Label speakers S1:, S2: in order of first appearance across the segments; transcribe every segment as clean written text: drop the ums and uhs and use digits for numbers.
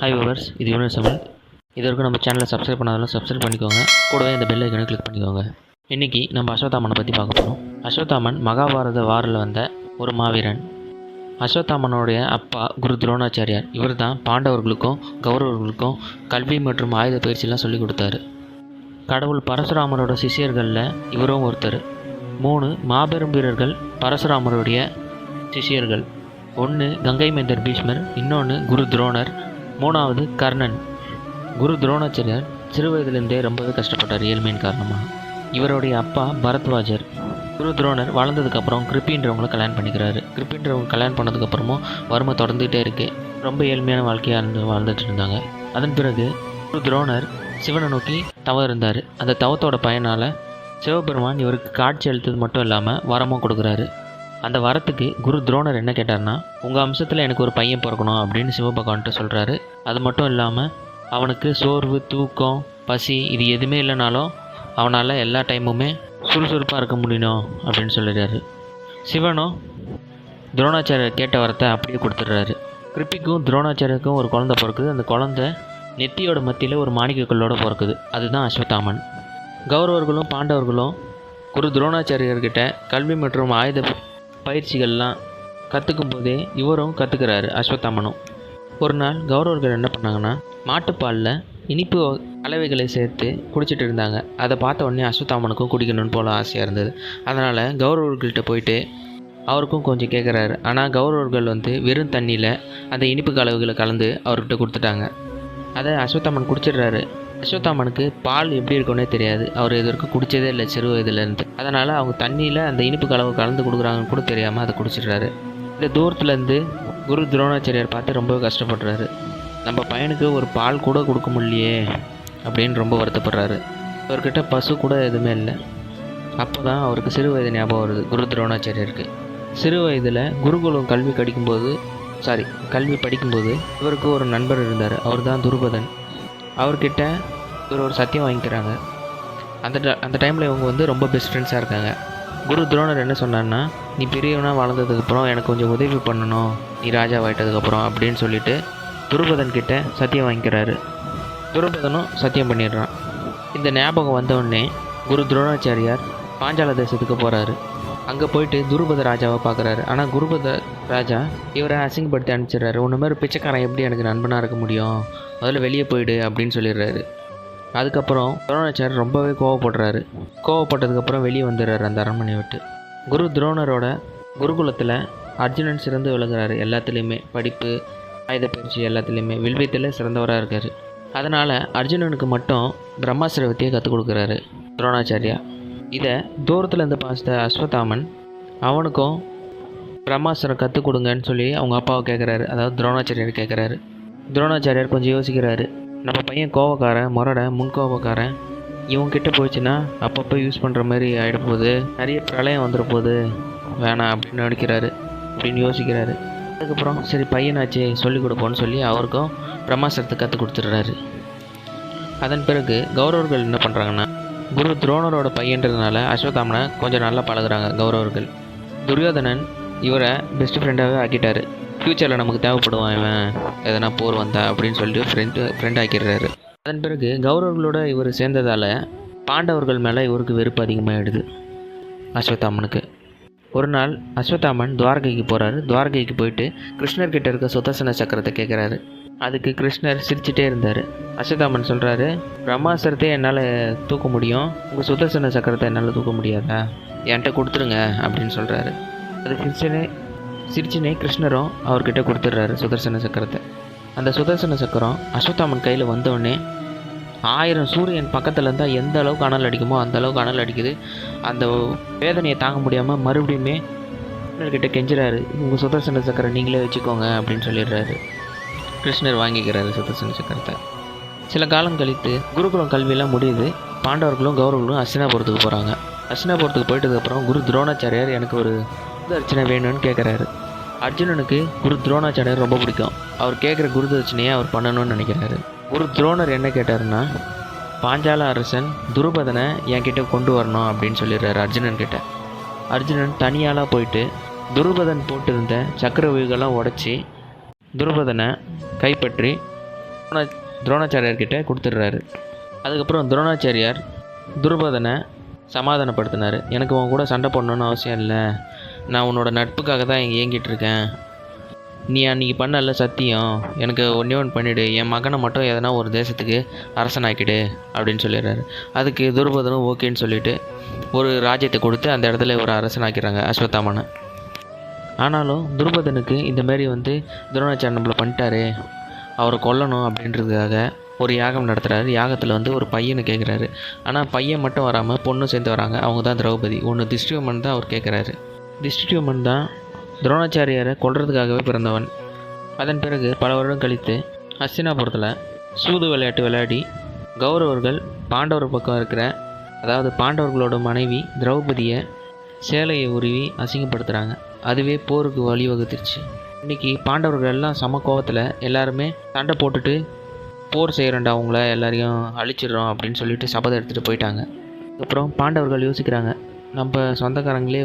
S1: Hi viewers, இது unit Tamil. இது வரைக்கும் நம்ம சேனலை சப்ஸ்கிரைப் பண்ணாலும் சப்ஸ்கிரைப் பண்ணிக்கோங்க. கூடவே இந்த பெல் ஐக்கனை கிளிக் பண்ணிக்கோங்க. இன்றைக்கி நம்ம அஸ்வத்தாமனை பற்றி பார்க்க போகிறோம். அஸ்வத்தாமன் மகாபாரத வாரில் வந்த ஒரு மாவீரன். அஸ்வத்தாமனுடைய அப்பா குரு துரோணாச்சாரியார். இவர் தான் பாண்டவர்களுக்கும் கௌரவர்களுக்கும் கல்வி மற்றும் ஆயுத பயிற்சியெல்லாம் சொல்லிக் கொடுத்தாரு. கடவுள் பரசுராமரோட சிஷியர்களில் இவரும் ஒருத்தர். 3 மாபெரும் வீரர்கள் பரசுராமருடைய சிஷியர்கள். ஒன்று கங்கை மைந்தர் பீஷ்மர், இன்னொன்று குரு துரோணர், 3வது கர்ணன். குரு துரோணாச்சாரியார் சிறு வயதிலிருந்தே ரொம்பவே கஷ்டப்பட்டார் ஏழ்மையின் காரணமாக. இவருடைய அப்பா பரத்வாஜர். குரு துரோணர் வளர்ந்ததுக்கப்புறம் கிருப்பின்றவங்களை கல்யாணம் பண்ணிக்கிறாரு. கிருப்பின்றவங்க கல்யாணம் பண்ணதுக்கப்புறமும் வறுமை தொடர்ந்துகிட்டே இருக்குது. ரொம்ப ஏழ்மையான வாழ்க்கையாக வாழ்ந்துட்டு இருந்தாங்க. அதன் பிறகு குரு துரோணர் சிவனை நோக்கி தவம் இருந்தார். அந்த தவத்தோட பயனால் சிவபெருமான் இவருக்கு காட்சி அளித்தது மட்டும் இல்லாமல் வரமும் கொடுக்குறாரு. அந்த வரத்துக்கு குரு துரோணர் என்ன கேட்டார்னா, உங்கள் அம்சத்தில் எனக்கு ஒரு பையன் பிறக்கணும் அப்படின்னு சிவபகவான்கிட்ட சொல்கிறாரு. அது மட்டும் இல்லாமல் அவனுக்கு சோர்வு, தூக்கம், பசி இது எதுவுமே இல்லைனாலும் அவனால் எல்லா டைமுமே சுறுசுறுப்பாக இருக்க முடியணும் அப்படின்னு சொல்லிடுறாரு. சிவனும் துரோணாச்சாரியர் கேட்ட வரத்தை அப்படியே கொடுத்துட்றாரு. கிருப்பிக்கும் துரோணாச்சாரியருக்கும் ஒரு குழந்தை பிறக்குது. அந்த குழந்தை நெத்தியோட மத்தியில் ஒரு மாணிக்கக்கல்லோடு பிறக்குது. அதுதான் அஸ்வத்தாமன். கௌரவர்களும் பாண்டவர்களும் குரு துரோணாச்சாரியர்கிட்ட கல்வி மற்றும் ஆயுத பயிற்சிகள்லாம் கற்றுக்கும் போதே இவரும் கற்றுக்கிறாரு அஸ்வத்தாமனும். ஒரு நாள் கௌரவர்கள் என்ன பண்ணாங்கன்னா, மாட்டுப்பாலில் இனிப்பு கலவைகளை சேர்த்து குடிச்சிட்டு இருந்தாங்க. அதை பார்த்த உடனே அஸ்வத்தாமனுக்கும் குடிக்கணும்னு போல ஆசையாக இருந்தது. அதனால் கௌரவர்கள்ட்ட போயிட்டு அவருக்கும் கொஞ்சம் கேட்குறாரு. ஆனால் கௌரவர்கள் வெறும் தண்ணியில் அந்த இனிப்பு கலவைகளை கலந்து அவர்கிட்ட கொடுத்துட்டாங்க. அதை அஸ்வத்தாமன் குடிச்சிடுறாரு. அஸ்வத்தாமனுக்கு பால் எப்படி இருக்குன்னே தெரியாது. அவர் இது வரைக்கும் குடித்ததே இல்லை சிறு வயதுலேருந்து. அதனால் அவங்க தண்ணியில் அந்த இனிப்பு கலவை கலந்து கொடுக்குறாங்கன்னு கூட தெரியாமல் அதை குடிச்சிடுறாரு. இந்த தூரத்துலேருந்து குரு துரோணாச்சாரியார் பார்த்து ரொம்ப கஷ்டப்படுறாரு. நம்ம பையனுக்கு ஒரு பால் கூட கொடுக்க முடியலையே அப்படின்னு ரொம்ப வருத்தப்படுறாரு. அவர்கிட்ட பசு கூட எதுவுமே இல்லை. அப்போ தான் அவருக்கு சிறு வயது ஞாபகம் வருது குரு துரோணாச்சாரியருக்கு. சிறு வயதில் குருகுலம் கல்வி படிக்கும்போது இவருக்கு ஒரு நண்பர் இருந்தார். அவர் தான் துருபதன். அவர்கிட்ட இவர் ஒரு சத்தியம் வாங்கிக்கிறாங்க. அந்த டைமில் இவங்க ரொம்ப பெஸ்ட் ஃப்ரெண்ட்ஸாக இருக்காங்க. குரு துரோணர் என்ன சொன்னார்னா, நீ பெரியவனாக வளர்ந்ததுக்கப்புறம் எனக்கு கொஞ்சம் உதவி பண்ணணும், நீ ராஜா ஆகிட்டதுக்கப்புறம் அப்படின்னு சொல்லிட்டு துருபதன் கிட்ட சத்தியம் வாங்கிக்கிறாரு. துருபதனும் சத்தியம் பண்ணிடுறான். இந்த ஞாபகம் வந்தவுடனே குரு துரோணாச்சாரியார் பாஞ்சால தேசத்துக்கு போகிறாரு. அங்கே போயிட்டு துருபத ராஜாவை பார்க்குறாரு. ஆனால் குருபத ராஜா இவரை அசிங்கப்படுத்தி அனுப்பிச்சிடுறாரு. ஒன்று மாதிரி பிச்சைக்காரன் எப்படி எனக்கு நண்பனாக இருக்க முடியும், முதல்ல வெளியே போயிடு அப்படின்னு சொல்லிடுறாரு. அதுக்கப்புறம் துரோணாச்சாரியர் ரொம்பவே கோவப்படுறாரு. கோவப்பட்டதுக்கப்புறம் வெளியே வந்துடுறாரு அந்த அரண்மனையை விட்டு. குரு துரோணரோட குருகுலத்தில் அர்ஜுனன் சிறந்து விளங்குறாரு. எல்லாத்துலேயுமே படிப்பு, ஆயுத பயிற்சி எல்லாத்துலேயுமே வில்வித்தையில் சிறந்தவராக இருக்கார். அதனால் அர்ஜுனனுக்கு மட்டும் பிரம்மாஸ்திர வித்தையை கற்றுக் கொடுக்குறாரு துரோணாச்சாரியா. இதை தூரத்தில் இருந்து பார்த்த அஸ்வத்தாமன் அவனுக்கும் பிரம்மாஸ்திரம் கற்றுக் கொடுங்கன்னு சொல்லி அவங்க அப்பாவை கேட்குறாரு. அதாவது துரோணாச்சாரியார் கேட்குறாரு. துரோணாச்சாரியார் கொஞ்சம் யோசிக்கிறாரு. நம்ம பையன் கோவக்காரன், முன்கோபக்காரன், இவங்ககிட்ட போயிடுச்சுன்னா அப்பப்போ யூஸ் பண்ணுற மாதிரி ஆகிட போகுது, நிறைய பிரளயம் வந்துட போகுது, வேணாம் அப்படின்னு நினைக்கிறாரு. அப்படின்னு யோசிக்கிறாரு. அதுக்கப்புறம் சரி பையனாச்சே சொல்லிக் கொடுப்போன்னு சொல்லி அவருக்கும் பிரம்மாஸ்திரத்தை கற்றுக் கொடுத்துட்றாரு. அதன் பிறகு கௌரவர்கள் என்ன பண்ணுறாங்கன்னா, குரு துரோணரோட பையன்றதுனால அஸ்வத்தாமனை கொஞ்சம் நல்லா பழகுறாங்க கௌரவர்கள். துரியோதனன் இவரை பெஸ்ட் ஃப்ரெண்டாகவே ஆக்கிட்டாரு. ஃப்யூச்சரில் நமக்கு தேவைப்படுவான் இவன் எதனா போர் வந்தா அப்படின்னு சொல்லிட்டு ஃப்ரெண்ட் ஆக்கிடுறாரு. அதன் பிறகு கௌரவர்களோட இவர் சேர்ந்ததால் பாண்டவர்கள் மேலே இவருக்கு வெறுப்பு அதிகமாகிடுது அஸ்வத்தாமனுக்கு. ஒரு நாள் அஸ்வத்தாமன் துவாரகைக்கு போகிறாரு. துவாரகைக்கு போயிட்டு கிருஷ்ணர்கிட்ட இருக்க சுதர்சன சக்கரத்தை கேட்குறாரு. அதுக்கு கிருஷ்ணர் சிரிச்சிட்டே இருந்தார். அஸ்வத்தாமன் சொல்கிறாரு, பிரம்மாஸ்திரத்தை என்னால் தூக்க முடியும், உங்கள் சுதர்சன சக்கரத்தை என்னால் தூக்க முடியாதா, என்கிட்ட கொடுத்துருங்க அப்படின்னு சொல்கிறாரு. அது சிரிச்சினே கிருஷ்ணரும் அவர்கிட்ட கொடுத்துட்றாரு சுதர்சன சக்கரத்தை. அந்த சுதர்சன சக்கரம் அஸ்வத்தாமன் கையில் வந்தோடனே 1000 சூரியன் பக்கத்தில் இருந்தால் எந்த அளவுக்கு அனல் அடிக்குமோ அந்த அளவுக்கு அனல் அடிக்குது. அந்த வேதனையை தாங்க முடியாமல் மறுபடியுமே கிருஷ்ணர்கிட்ட கெஞ்சுறாரு, உங்கள் சுதர்சன சக்கரம் நீங்களே வச்சுக்கோங்க அப்படின்னு சொல்லிடுறாரு. கிருஷ்ணர் வாங்கிக்கிறாரு சுதர்சன சக்கரத்தை. சில காலம் கழித்து குருகுலம் கல்வியெல்லாம் முடியுது. பாண்டவர்களும் கௌரவர்களும் ஹஸ்தினாபுரத்துக்கு போகிறாங்க. ஹஸ்தினாபுரத்துக்கு போயிட்டதுக்கப்புறம் குரு துரோணாச்சாரியார் எனக்கு ஒரு குருதட்சணை வேணும்னு கேட்குறாரு. அர்ஜுனனுக்கு குரு துரோணாச்சாரியார் ரொம்ப பிடிக்கும். அவர் கேட்குற குருதட்சணையை அவர் பண்ணணும்னு நினைக்கிறாரு. குரு துரோணர் என்ன கேட்டாருன்னா, பாஞ்சால அரசன் துருபதனை என்கிட்ட கொண்டு வரணும் அப்படின்னு சொல்லிடுறாரு அர்ஜுனன் கிட்ட. அர்ஜுனன் தனியாளாக போயிட்டு துருபதன் போட்டிருந்த சக்கர வியூகெல்லாம் உடச்சி துருபதனை கைப்பற்றி துரோணாச்சாரியார்கிட்ட கொடுத்துட்றாரு. அதுக்கப்புறம் துரோணாச்சாரியார் துருபதனை சமாதானப்படுத்தினார். எனக்கு உன் கூட சண்டை போடணுன்னு அவசியம் இல்லை, நான் உன்னோட நட்புக்காக தான் இங்கே இயங்கிட்டு இருக்கேன். நீ அன்றைக்கி பண்ணல சத்தியம், எனக்கு ஒன்றே ஒன்று பண்ணிவிடு, என் மகனை மட்டும் எதனா ஒரு தேசத்துக்கு அரசனாக்கிடு அப்படின்னு சொல்லிடுறாரு. அதுக்கு துருபதனும் ஓகேன்னு சொல்லிவிட்டு ஒரு ராஜ்யத்தை கொடுத்து அந்த இடத்துல ஒரு அரசனாக்கிறாங்க அஸ்வத்தாமனை. ஆனாலும் துருபதனுக்கு இந்தமாரி துரோணாச்சாரியர் நம்மளை பண்ணிட்டாரு, அவரை கொல்லணும் அப்படின்றதுக்காக ஒரு யாகம் நடத்துகிறாரு. யாகத்தில் ஒரு பையனை கேட்குறாரு. ஆனால் பையன் மட்டும் வராமல் பொண்ணும் சேர்ந்து வராங்க. அவங்க தான் திரௌபதி. ஒன்று திஷ்டியுமன் தான் அவர் கேட்குறாரு. திஷ்டியுமன் தான் துரோணாச்சாரியாரை கொல்றதுக்காகவே பிறந்தவன். அதன் பிறகு பல வருடம் கழித்து ஹஸ்தினாபுரத்தில் சூது விளையாட்டு விளையாடி கௌரவர்கள் பாண்டவர் பக்கம் இருக்கிற, அதாவது பாண்டவர்களோட மனைவி திரௌபதியை சேலையை உருவி அசிங்கப்படுத்துகிறாங்க. அதுவே போருக்கு வழிவகுத்துருச்சு. இன்றைக்கி பாண்டவர்கள் எல்லாம் சம கோவத்தில் எல்லாருமே சண்டை போட்டுட்டு போர் செய்கிறோண்டா, அவங்கள எல்லாரையும் அழிச்சிடுறோம் அப்படின்னு சொல்லிட்டு சபதம் எடுத்துகிட்டு போயிட்டாங்க. அதுக்கப்புறம் பாண்டவர்கள் யோசிக்கிறாங்க, நம்ம சொந்தக்காரங்களே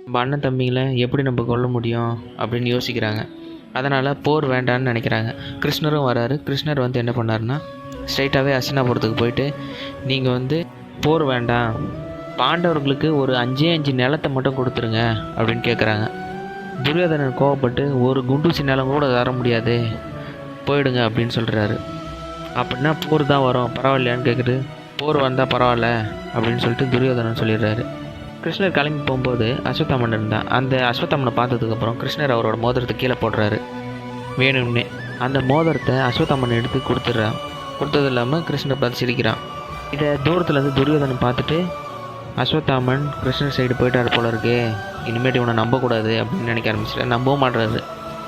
S1: நம்ம அண்ணன் தம்பிங்களை எப்படி நம்ம கொல்ல முடியும் அப்படின்னு யோசிக்கிறாங்க. அதனால் போர் வேண்டான்னு நினைக்கிறாங்க. கிருஷ்ணரும் வராரு. கிருஷ்ணர் என்ன பண்ணாருன்னா ஸ்ட்ரைட்டாகவே ஹஸ்தினாபுரத்துக்கு போயிட்டு, நீங்கள் போர் வேண்டாம், பாண்டவர்களுக்கு ஒரு 5 நிலத்தை மட்டும் கொடுத்துருங்க அப்படின்னு கேட்குறாங்க. துரியோதனன் கோவப்பட்டு, ஒரு குண்டூசி நிலம் கூட தர முடியாது, போயிடுங்க அப்படின்னு சொல்கிறாரு. அப்படின்னா போர் தான் வரும், பரவாயில்லையான்னு கேட்குறது. போர் வந்தால் பரவாயில்ல அப்படின்னு சொல்லிட்டு துரியோதனன் சொல்லிடுறாரு. கிருஷ்ணர் கிளம்பி போகும்போது அஸ்வத்தாமன் இருந்தான். அந்த அஸ்வத்தாமனை பார்த்ததுக்கப்புறம் கிருஷ்ணர் அவரோட மோதிரத்தை கீழே போடுறாரு வேணும்னே. அந்த மோதிரத்தை அஸ்வத்தாமன் எடுத்து கொடுத்துட்றான். கொடுத்தது இல்லாமல் கிருஷ்ணர் பார்த்து சிரிக்கிறான். இதை தூரத்துலேருந்து துரியோதனன் பார்த்துட்டு, அஸ்வத்தாமன் கிருஷ்ணர் சைடு போயிட்டார் போல இருக்கே, இனிமேட்டு இவனை நம்பக்கூடாது அப்படின்னு நினைக்க ஆரம்பிச்சிட்டார். நம்பவும் மாட்டுறாரு.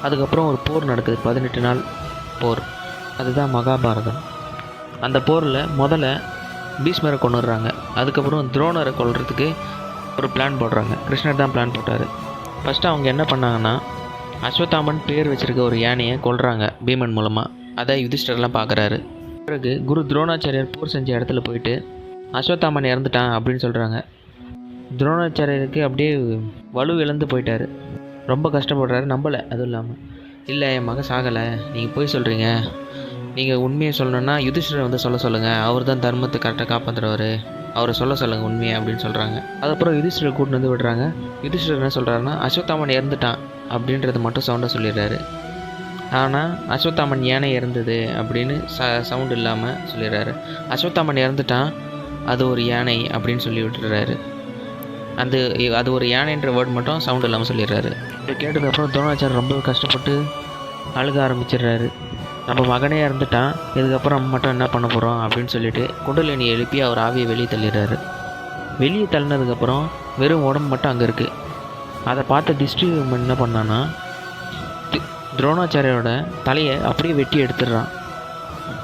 S1: அதுக்கப்புறம் ஒரு போர் நடக்குது, 18 நாள் போர். அதுதான் மகாபாரதம். அந்த போரில் முதல்ல பீஷ்மரை கொண்டுடுறாங்க. அதுக்கப்புறம் துரோணரை கொல்றதுக்கு ஒரு பிளான் போடுறாங்க. கிருஷ்ணர் தான் பிளான் போட்டார். ஃபஸ்ட்டு அவங்க என்ன பண்ணாங்கன்னா, அஸ்வத்தாமன் பேர் வச்சுருக்க ஒரு யானையை கொல்றாங்க பீமன் மூலமாக. அதை யுதிஷ்டர்லாம் பார்க்குறாரு. பிறகு குரு துரோணாச்சாரியார் போர் செஞ்ச இடத்துல போயிட்டு அஸ்வத்தாமன் இறந்துட்டான் அப்படின்னு சொல்கிறாங்க. துரோணாச்சாரியருக்கு அப்படியே வலு இழந்து போயிட்டார். ரொம்ப கஷ்டப்படுறாரு. நம்பலை. அதுவும் இல்லாமல், இல்லை என் மகன் சாகலை, நீங்கள் போய் சொல்கிறீங்க, நீங்கள் உண்மையை சொல்லணுன்னா யுதிஷ்டரை சொல்ல சொல்லுங்கள், அவர் தான் தர்மத்தை கரெக்டாக காப்பாற்றுறவர், அவரை சொல்ல சொல்லுங்கள் உண்மையை அப்படின்னு சொல்கிறாங்க. அதுக்கப்புறம் யுதிஷ்டரை கூட்டின்னு விடுறாங்க. யுதிஷ்டர் என்ன சொல்கிறாருன்னா, அஸ்வத்தாமன் இறந்துட்டான் அப்படின்றது மட்டும் சவுண்டாக சொல்லிடுறாரு. ஆனால் அஸ்வத்தாமன் யானை இறந்தது அப்படின்னு சவுண்டு இல்லாமல் சொல்லிடுறாரு. அஸ்வத்தாமன் இறந்துட்டான், அது ஒரு யானை அப்படின்னு சொல்லி விட்டுறாரு. அது ஒரு யானைன்ற வேர்டு மட்டும் சவுண்ட் இல்லாமல் சொல்லிடுறாரு. இதை கேட்டதுக்கப்புறம் துரோணாச்சாரியர் ரொம்ப கஷ்டப்பட்டு அழுக ஆரம்பிச்சிடுறாரு. நம்ம மகனே இறந்துட்டான், இதுக்கப்புறம் நம்ம மட்டும் என்ன பண்ண போகிறோம் அப்படின்னு சொல்லிட்டு குண்டலினியை எழுப்பி அவர் ஆவியை வெளியே தள்ளிடுறாரு. வெளியே தள்ளினதுக்கப்புறம் வெறும் உடம்பு மட்டும் அங்கே இருக்குது. அதை பார்த்த திஷ்டியுமன் என்ன பண்ணான்னா, துரோணாச்சாரியோட தலையை அப்படியே வெட்டி எடுத்துடுறான்.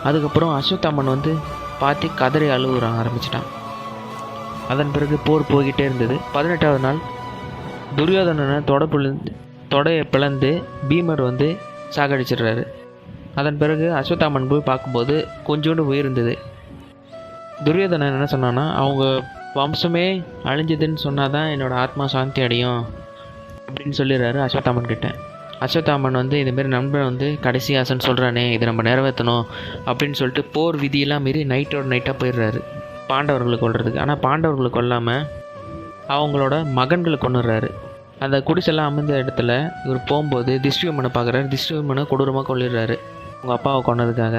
S1: அதுக்கப்புறம் அஸ்வத்தாமன் பார்த்து கதறி அழுவுற ஆரம்பிச்சிட்டான். அதன் பிறகு போர் போய்கிட்டே இருந்தது. 18வது நாள் துரியோதனனை தொடையை பிளந்து பீமர் சாகடிச்சிடுறாரு. அதன் பிறகு அஸ்வத்தாமன் போய் பார்க்கும்போது கொஞ்சோண்டு உயிர் இருந்தது. துரியோதனன் என்ன சொன்னான்னா, அவங்க வம்சமே அழிஞ்சதுன்னு சொன்னால் தான் என்னோடய ஆத்மா சாந்தி அடையும் அப்படின்னு சொல்லிடுறாரு அஸ்வத்தாமன் கிட்ட. அஸ்வத்தாமன் இதுமாரி நண்பன் கடைசி ஆசைன்னு சொல்கிறானே, இதை நம்ம நிறைவேற்றணும் அப்படின்னு சொல்லிட்டு போர் விதியெல்லாம் மீறி நைட்டோட நைட்டாக போயிடுறாரு பாண்டவர்களை கொல்றதுக்கு. ஆனால் பாண்டவர்களை கொல்லாமல் அவங்களோட மகன்களை கொண்டுடுறாரு. அந்த குடிசெல்லாம் அமைந்த இடத்துல இவர் போகும்போது திஷ்டியுமனை பார்க்குறாரு. திஷ்டியுமனை கொடூரமாக கொல்லிடுறாரு அவங்க அப்பாவை கொன்னதுக்காக.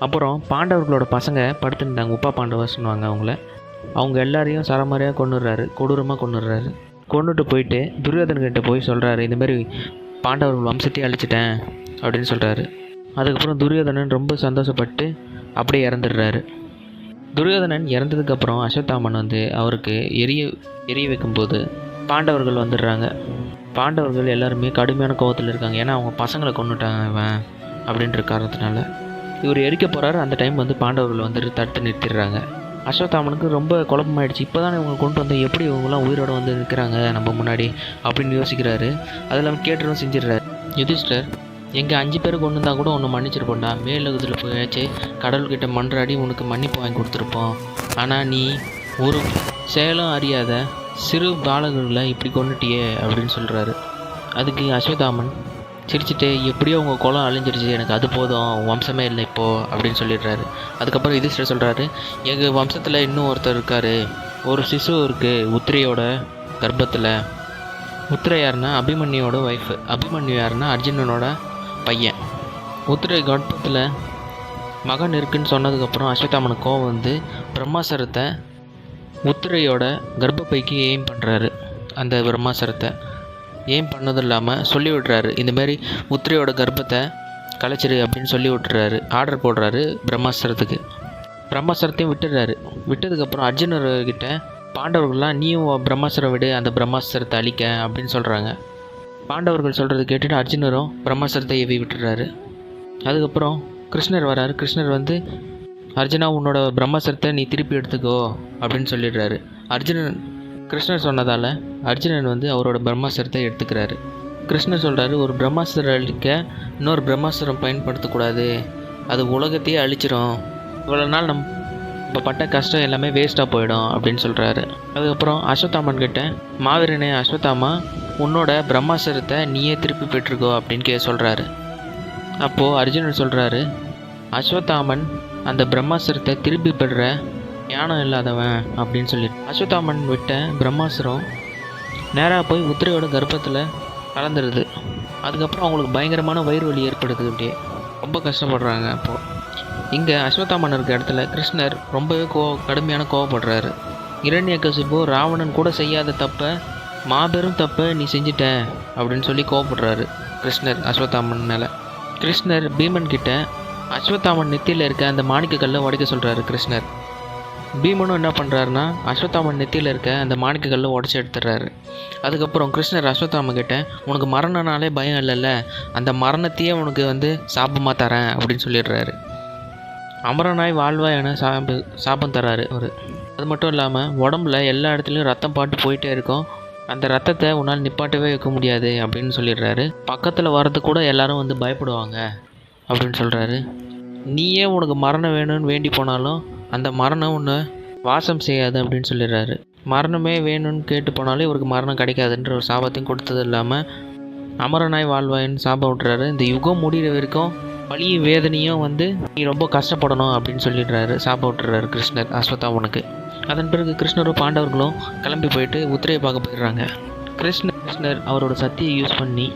S1: அப்புறம் பாண்டவர்களோட பசங்க படுத்துருந்தாங்க, உப்பா பாண்டவர் சொன்னாங்க அவங்கள. அவங்க எல்லாரையும் சரமாரியாக கொண்டுடுறாரு, கொடூரமாக கொண்டுடுறாரு. கொண்டுட்டு போயிட்டு துரியோதனன்கிட்ட போய் சொல்கிறாரு, இந்தமாரி பாண்டவர்கள் வம்சத்தையே அழிச்சிட்டேன் அப்படின்னு சொல்கிறாரு. அதுக்கப்புறம் துரியோதனன் ரொம்ப சந்தோஷப்பட்டு அப்படியே இறந்துடுறாரு. துரியோதனன் இறந்ததுக்கப்புறம் அஸ்வத்தாமன் அவருக்கு எரிய வைக்கும்போது பாண்டவர்கள் வந்துடுறாங்க. பாண்டவர்கள் எல்லாருமே கடுமையான கோபத்தில் இருக்காங்க. ஏன்னா அவங்க பசங்களை கொண்டுட்டாங்க இவன் அப்படின்ற காரணத்தினால. இவர் எரிக்க போகிறாரு. அந்த டைம் பாண்டவர்கள் தடுத்து நிறுத்திடுறாங்க. அஸ்வத்தாமனுக்கு ரொம்ப குழப்பமாயிடுச்சு. இப்போ தான் இவங்க கொண்டு எப்படி இவங்களாம் உயிரோடு நிற்கிறாங்க நம்ம முன்னாடி அப்படின்னு யோசிக்கிறாரு. அது இல்லாமல் கேட்டுரும் செஞ்சிடுறாரு. யுதிஷ்டர், எங்கள் 5 பேர் கொண்டு வந்தால் கூட ஒன்று மன்னிச்சிருப்போம்டா, மேலகத்தில் போயாச்சு கடவுள்கிட்ட மன்றாடி உனக்கு மன்னிப்பு வாங்கி கொடுத்துருப்போம். ஆனால் நீ ஒரு செயலும் அறியாத சிறு பாலகர்களை இப்படி கொண்டுட்டியே அப்படின்னு சொல்கிறாரு. அதுக்கு அஸ்வத்தாமன், சிரிச்சுட்டு எப்படியோ உங்கள் குலம் அழிஞ்சிருச்சு, எனக்கு அது போதும், வம்சமே இல்லை இப்போது அப்படின்னு சொல்லிடுறாரு. அதுக்கப்புறம் யுதிஷ்டர் சொல்கிறாரு, எங்கள் வம்சத்தில் இன்னும் ஒருத்தர் இருக்கார், ஒரு சிசு இருக்குது உத்திரையோட கர்ப்பத்தில். உத்திரை யாருன்னா அபிமன்யோட ஒய்ஃபு, அபிமன்யு யாருன்னா அர்ஜுனனோட பையன். உத்திரை கர்ப்பத்தில் மகன் இருக்குன்னு சொன்னதுக்கப்புறம் அஸ்வத்தாமனுக்கு கோவம் வந்து பிரம்மாஸ்திரத்தை உத்திரையோட கர்ப்பப்பைக்கு எய்ம் பண்ணுறாரு. அந்த பிரம்மாஸ்திரத்தை எய்ம் பண்ணதும் இல்லாமல் சொல்லி விட்றாரு, இந்தமாரி உத்திரையோட கர்ப்பத்தை கலைச்சிரு அப்படின்னு சொல்லி விட்டுறாரு. ஆர்டர் போடுறாரு பிரம்மாஸ்திரத்துக்கு. பிரம்மாஸ்திரத்தையும் விட்டுடுறாரு. விட்டதுக்கப்புறம் அர்ஜுனர்கிட்ட பாண்டவர்கள்லாம் நீயும் பிரம்மாஸ்திரம் விடு, அந்த பிரம்மாஸ்திரத்தை அழிக்க அப்படின்னு சொல்கிறாங்க. பாண்டவர்கள் சொல்கிறது கேட்டுட்டு அர்ஜுனரும் பிரம்மாஸ்திரத்தை ஏவி விட்டுறாரு. அதுக்கப்புறம் கிருஷ்ணர் வராரு. கிருஷ்ணர் வந்து அர்ஜுனா உன்னோட பிரம்மாஸ்திரத்தை நீ திருப்பி எடுத்துக்கோ அப்படின்னு சொல்லிடுறாரு. கிருஷ்ணர் சொன்னதால் அர்ஜுனன் வந்து அவரோட பிரம்மாஸ்திரத்தை எடுத்துக்கிறாரு. கிருஷ்ணர் சொல்கிறாரு, ஒரு பிரம்மாஸ்திரம் அழிக்க இன்னொரு பிரம்மாஸ்திரம் பயன்படுத்தக்கூடாது, அது உலகத்தையே அழிச்சிடும், இவ்வளோ நாள் நம்ம பட்ட கஷ்டம் எல்லாமே வேஸ்ட்டாக போயிடும் அப்படின்னு சொல்கிறாரு. அதுக்கப்புறம் அஸ்வத்தாமன் கிட்ட மாவீரனே அஸ்வத்தாமா உன்னோட பிரம்மாஸ்திரத்தை நீயே திருப்பி பெற்றுக்கோ அப்படின்னு சொல்கிறாரு. அப்போது அர்ஜுனன் சொல்கிறாரு, அஸ்வத்தாமன் அந்த பிரம்மாஸ்திரத்தை திருப்பி பெறுற ஞானம் இல்லாதவன் அப்படின்னு சொல்லிட்டு அஸ்வத்தாமன் விட்ட பிரம்மாஸ்திரம் நேராக போய் உத்திரையோட கர்ப்பத்தில் கலந்துருது. அதுக்கப்புறம் அவங்களுக்கு பயங்கரமான வயிறு வலி ஏற்படுது. அப்படியே ரொம்ப கஷ்டப்படுறாங்க. அப்போது இங்கே அஸ்வத்தாமன் இருக்க இடத்துல கிருஷ்ணர் ரொம்பவே கடுமையான கோவப்படுறாரு. இரண்யகசிபு ராவணன் கூட செய்யாத தப்பை, மாபெரும் தப்பை நீ செஞ்சிட்ட அப்படின்னு சொல்லி கோவப்படுறாரு கிருஷ்ணர் அஸ்வத்தாமன் மேலே. கிருஷ்ணர் பீமன் கிட்ட அஸ்வத்தாமன் நெத்தியில் இருக்க அந்த மாணிக்கக்கல்லை உடைக்க சொல்கிறாரு கிருஷ்ணர். பீமனும் என்ன பண்ணுறாருன்னா அஸ்வத்தாமன் நெத்தியில் இருக்க அந்த மாணிக்கக்கல்லை உடச்சி எடுத்துடுறாரு. அதுக்கப்புறம் கிருஷ்ணர் அஸ்வத்தாமன் கிட்ட உனக்கு மரணனாலே பயம் இல்லைல்ல, அந்த மரணத்தையே உனக்கு வந்து சாபமாக தரேன் அப்படின்னு சொல்லிடுறாரு. அமரனாய் வாழ்வா என சாபம் தராரு அவர். அது மட்டும் இல்லாமல் உடம்புல எல்லா இடத்துலையும் ரத்தம் பாட்டு போயிட்டே இருக்கும், அந்த ரத்தத்தை உன்னால் நிப்பாட்டவே வைக்க முடியாது அப்படின்னு சொல்லிடுறாரு. பக்கத்தில் வர்றது கூட எல்லாரும் வந்து பயப்படுவாங்க அப்படின்னு சொல்கிறாரு. நீயே உனக்கு மரணம் வேணும்னு வேண்டி போனாலும் அந்த மரணம் உன்னை வாசம் செய்யாது அப்படின்னு சொல்லிடுறாரு. மரணமே வேணும்னு கேட்டு போனாலும் இவருக்கு மரணம் கிடைக்காதுன்ற ஒரு சாபத்தையும் கொடுத்தது இல்லாமல் அமரனாய் வாழ்வாயின்னு சாபம் விட்டுறாரு. இந்த யுகம் முடிகிற வரைக்கும் வலியும் வேதனையும் வந்து நீ ரொம்ப கஷ்டப்படணும் அப்படின்னு சொல்லிடுறாரு, சாபம் விட்டுறாரு கிருஷ்ணர் அஸ்வத்தாமனுக்கு. அதன் பிறகு கிருஷ்ணரும் பாண்டவர்களும் கிளம்பி போயிட்டு உத்திரையை பார்க்க போயிடுறாங்க. கிருஷ்ணர் அவரோட சக்தியை யூஸ் பண்ணி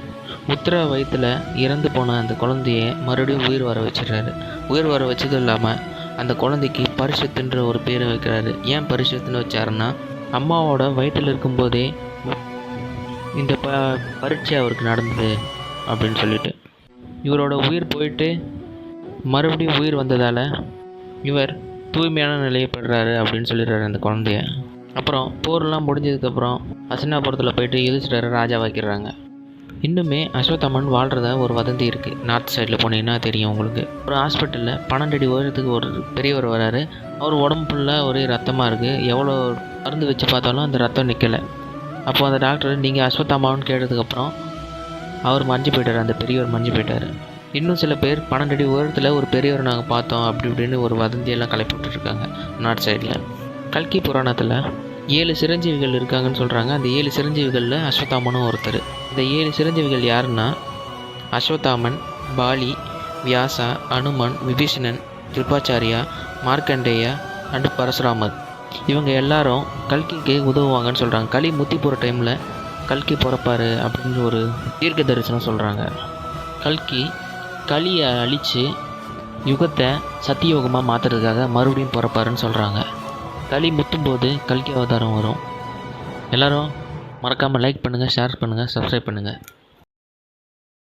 S1: உத்திர வயிற்றில் இறந்து போன அந்த குழந்தைய மறுபடியும் உயிர் வர வச்சிடுறாரு. உயிர் வர வச்சதும் இல்லாமல் அந்த குழந்தைக்கு பரிஷத்துன்ற ஒரு பேரை வைக்கிறாரு. ஏன் பரிஷத்துன்னு வச்சாருன்னா அம்மாவோட வயிற்றில் இருக்கும்போதே இந்த பரீட்சை அவருக்கு நடந்தது அப்படின்னு சொல்லிட்டு. இவரோட உயிர் போயிட்டு மறுபடியும் உயிர் வந்ததால் இவர் தூய்மையான நிலையை பெறுறாரு அப்படின்னு சொல்லிடுறாரு அந்த குழந்தைய. அப்புறம் போர்லாம் முடிஞ்சதுக்கப்புறம் ஹஸ்தினாபுரத்தில் போயிட்டு யுதிஷ்டரை ராஜா வைக்கிறாங்க. இன்னுமே அஸ்வத்தாமன் வாழ்கிறதா ஒரு வதந்தி இருக்குது. நார்த் சைடில் போனீங்கன்னா தெரியும் உங்களுக்கு. ஒரு ஹாஸ்பிட்டலில் 12 அடி உயரத்துக்கு ஒரு பெரியவர் வராரு. அவர் உடம்பு ஃபுல்லாக ஒரே ரத்தமாக இருக்குது. எவ்வளோ மருந்து வச்சு பார்த்தாலும் அந்த ரத்தம் நிற்கலை. அப்போது அந்த டாக்டர் நீங்கள் அஸ்வத்தாமான்னு கேட்டதுக்கப்புறம் அவர் மறைஞ்சு போயிட்டார், அந்த பெரியவர் மறைஞ்சு போயிட்டார். இன்னும் சில பேர் 12 அடி உயரத்தில் ஒரு பெரியவர் நாங்கள் பார்த்தோம் அப்படி இப்படின்னு ஒரு வதந்தியெல்லாம் கிளப்பி விட்டுருக்காங்க நார்த் சைடில். கல்கி புராணத்தில் 7 சிரஞ்சீவிகள் இருக்காங்கன்னு சொல்கிறாங்க. அந்த 7 சிரஞ்சீவிகளில் அஸ்வத்தாமனும் ஒருத்தர். இந்த 7 சிரஞ்சீவிகள் யாருன்னா அஸ்வத்தாமன், பாலி, வியாசா, அனுமன், விபீஷணன், கிருபாச்சாரியா, மார்க்கண்டேயா அண்ட் பரசுராமர். இவங்க எல்லாரும் கல்கிக்கு உதவுவாங்கன்னு சொல்கிறாங்க. களி முத்தி போகிற டைமில் கல்கி பிறப்பார் அப்படின்னு ஒரு தீர்க்க தரிசனம் சொல்கிறாங்க. களியை அழித்து யுகத்தை சத்தியோகமாக மாற்றுறதுக்காக மறுபடியும் பிறப்பாருன்னு சொல்கிறாங்க. களி முத்தும்போது கல்கி அவதாரம் வரும். எல்லோரும் மறக்காமல் லைக் பண்ணுங்கள், ஷேர் பண்ணுங்கள், சப்ஸ்கிரைப் பண்ணுங்கள்.